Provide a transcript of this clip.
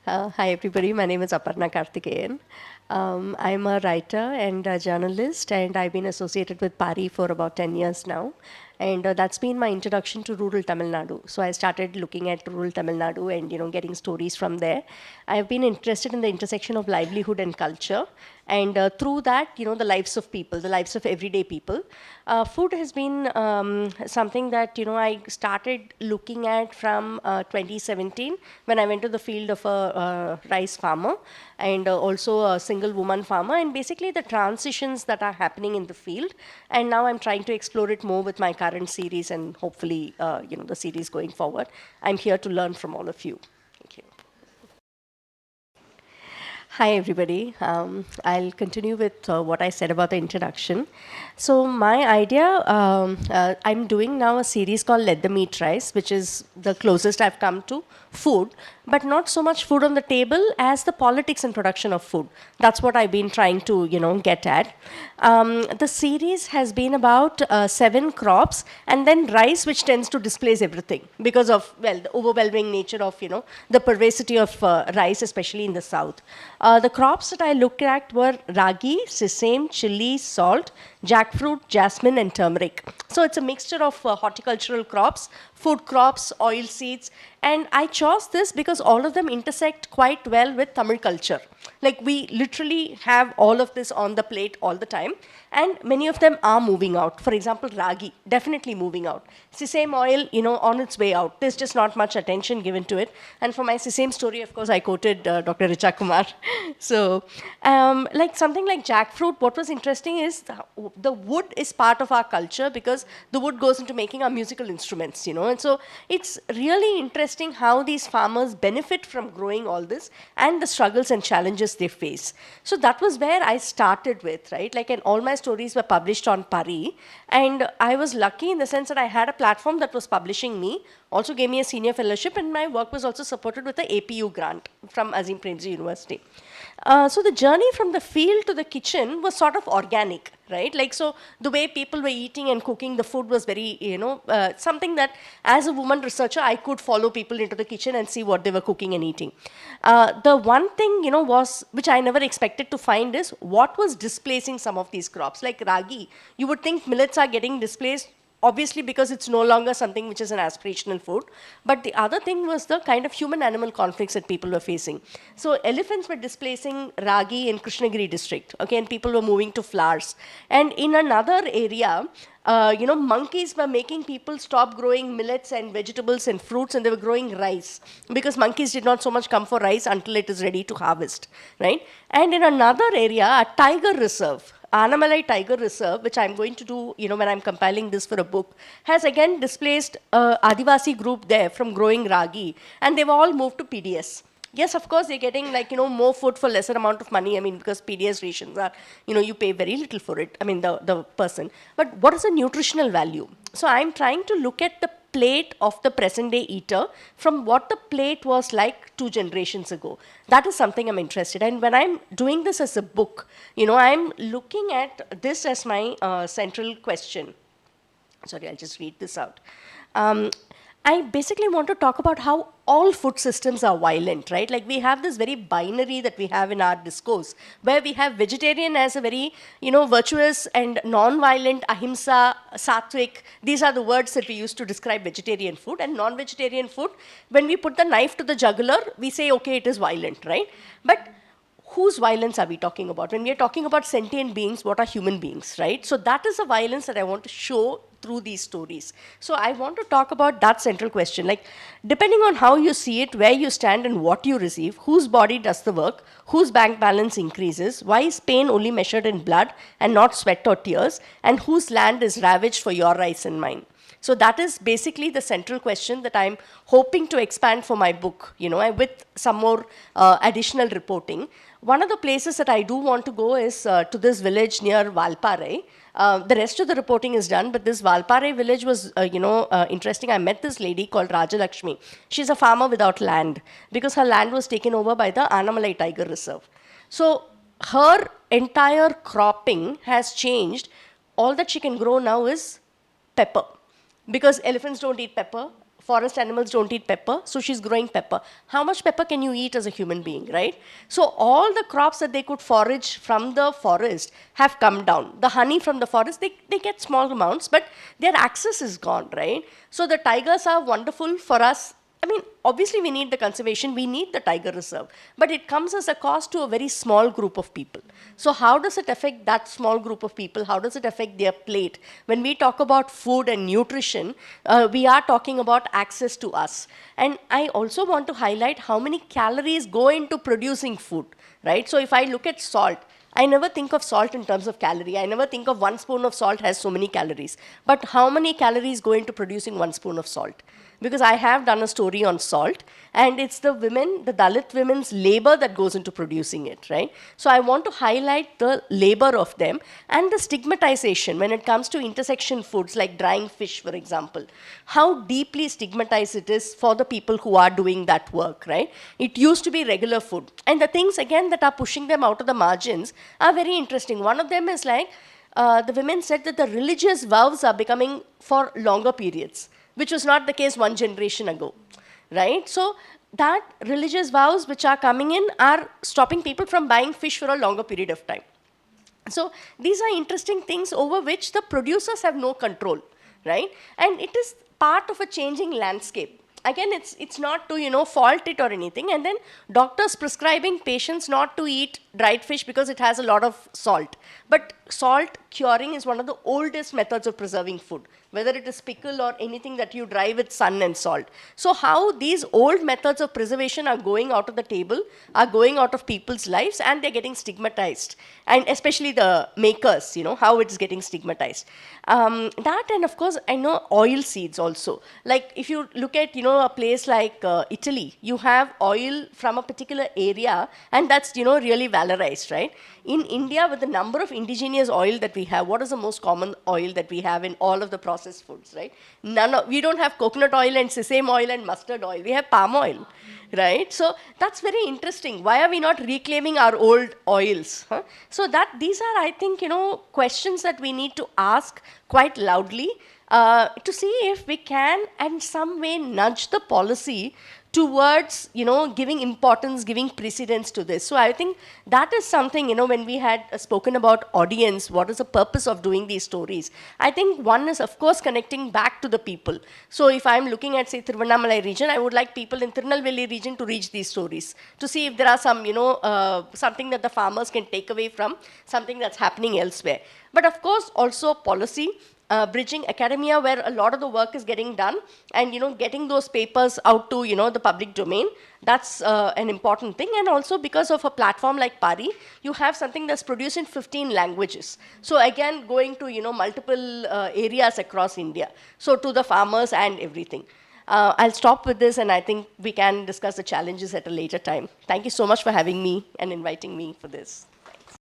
Hi everybody, my name is Aparna Karthikeyan. I'm a writer and a journalist, and I've been associated with PARI for about 10 years now. And that's been my introduction to rural Tamil Nadu. So I started looking at rural Tamil Nadu and getting stories from there. I've been interested in the intersection of livelihood and culture, and through that, the lives of people, the lives of everyday people. Food has been something that I started looking at from 2017 when I went to the field of a rice farmer and also a single woman farmer, and basically the transitions that are happening in the field. And now I'm trying to explore it more with my current series and hopefully the series going forward. I'm here to learn from all of you. Thank you. Hi, everybody. I'll continue with what I said about the introduction. So, my idea, I'm doing now a series called Let the Meat Rise, which is the closest I've come to food, but not so much food on the table as the politics and production of food. That's what I've been trying to, get at. The series has been about 7 crops and then rice, which tends to displace everything because of, well, the overwhelming nature of, the pervasivity of rice, especially in the south. The crops that I looked at were ragi, sesame, chili, salt, jackfruit, jasmine, and turmeric. So it's a mixture of horticultural crops, food crops, oil seeds, and I chose this because all of them intersect quite well with Tamil culture. Like we literally have all of this on the plate all the time, and many of them are moving out. For example, ragi, definitely moving out. Sesame oil, on its way out. There's just not much attention given to it. And for my sesame story, of course, I quoted Dr. Richa Kumar. So, like something like jackfruit, what was interesting is the wood is part of our culture because the wood goes into making our musical instruments, and so it's really interesting how these farmers benefit from growing all this and the struggles and challenges they face. So that was where I started with, right? Like, and all my stories were published on Pari, and I was lucky in the sense that I had a platform that was publishing me, also gave me a senior fellowship, and my work was also supported with the APU grant from Azim Premji University. So the journey from the field to the kitchen was sort of organic, right? Like, so the way people were eating and cooking the food was very, something that as a woman researcher, I could follow people into the kitchen and see what they were cooking and eating. The one thing, was, which I never expected to find is what was displacing some of these crops. Like ragi, you would think millets are getting displaced obviously because it's no longer something which is an aspirational food. But the other thing was the kind of human-animal conflicts that people were facing. So elephants were displacing ragi in Krishnagiri district, okay, and people were moving to flowers. And in another area, monkeys were making people stop growing millets and vegetables and fruits, and they were growing rice because monkeys did not so much come for rice until it is ready to harvest, right? And in another area, a tiger reserve, Anamalai Tiger Reserve, which I'm going to do, when I'm compiling this for a book, has again displaced Adivasi group there from growing ragi, and they've all moved to PDS. Yes, of course, they're getting more food for lesser amount of money. I mean, because PDS rations are, you pay very little for it. I mean, the person. But what is the nutritional value? So I'm trying to look at the plate of the present day eater from what the plate was like 2 generations ago. That is something I'm interested in. And when I'm doing this as a book, I'm looking at this as my central question. Sorry, I'll just read this out. I basically want to talk about how all food systems are violent, right? Like we have this very binary that we have in our discourse, where we have vegetarian as a very, virtuous and non-violent, ahimsa, sattvic. These are the words that we use to describe vegetarian food. And non-vegetarian food, when we put the knife to the jugular, we say, okay, it is violent, right? But whose violence are we talking about? When we are talking about sentient beings, what are human beings, right? So that is a violence that I want to show through these stories. So I want to talk about that central question. Like, depending on how you see it, where you stand and what you receive, whose body does the work, whose bank balance increases, why is pain only measured in blood and not sweat or tears, and whose land is ravaged for your rice and mine? So that is basically the central question that I'm hoping to expand for my book, with some more additional reporting. One of the places that I do want to go is to this village near Valpare. The rest of the reporting is done, but this Valpare village was, interesting. I met this lady called Rajalakshmi. She's a farmer without land because her land was taken over by the Anamalai Tiger Reserve. So her entire cropping has changed. All that she can grow now is pepper because elephants don't eat pepper. forest animals don't eat pepper, so she's growing pepper. How much pepper can you eat as a human being, right? So all the crops that they could forage from the forest have come down. The honey from the forest, they get small amounts, but their access is gone, right? So the tigers are wonderful for us. I mean, obviously we need the conservation, we need the tiger reserve, but it comes as a cost to a very small group of people. So how does it affect that small group of people? How does it affect their plate? When we talk about food and nutrition, we are talking about access to us. And I also want to highlight how many calories go into producing food, right? So if I look at salt, I never think of salt in terms of calorie. I never think of 1 spoon of salt has so many calories. But how many calories go into producing 1 spoon of salt? Because I have done a story on salt, and it's the women, the Dalit women's labor that goes into producing it, right? So I want to highlight the labor of them and the stigmatization when it comes to intersection foods like drying fish, for example. How deeply stigmatized it is for the people who are doing that work, right? It used to be regular food. And the things, again, that are pushing them out of the margins are very interesting. One of them is like, the women said that the religious vows are becoming for longer periods, which was not the case 1 generation ago, right? So that religious vows which are coming in are stopping people from buying fish for a longer period of time. So these are interesting things over which the producers have no control, right? And it is part of a changing landscape. Again, it's not to, fault it or anything. And then doctors prescribing patients not to eat dried fish because it has a lot of salt. But salt curing is one of the oldest methods of preserving food, whether it is pickle or anything that you dry with sun and salt. So how these old methods of preservation are going out of the table, are going out of people's lives, and they're getting stigmatized. And especially the makers, how it's getting stigmatized. That, and of course, I know oil seeds also. Like if you look at, a place like Italy, you have oil from a particular area, and that's, really valorized, right? In India, with the number of indigenous oil that we have, what is the most common oil that we have in all of the processed foods, right? We don't have coconut oil and sesame oil and mustard oil. We have palm oil, right? So that's very interesting. Why are we not reclaiming our old oils? Huh? So these are, I think, questions that we need to ask quite loudly to see if we can, in some way, nudge the policy towards, giving importance, giving precedence to this. So I think that is something, when we had spoken about audience, what is the purpose of doing these stories? I think one is, of course, connecting back to the people. So if I'm looking at, say, Tiruvannamalai region, I would like people in Tirunelveli region to reach these stories, to see if there are some, something that the farmers can take away from something that's happening elsewhere. But of course, also policy. Bridging academia, where a lot of the work is getting done, and getting those papers out to the public domain. That's an important thing. And also because of a platform like PARI, you have something that's produced in 15 languages. So again, going to multiple areas across India. So to the farmers and everything. I'll stop with this, and I think we can discuss the challenges at a later time. Thank you so much for having me and inviting me for this.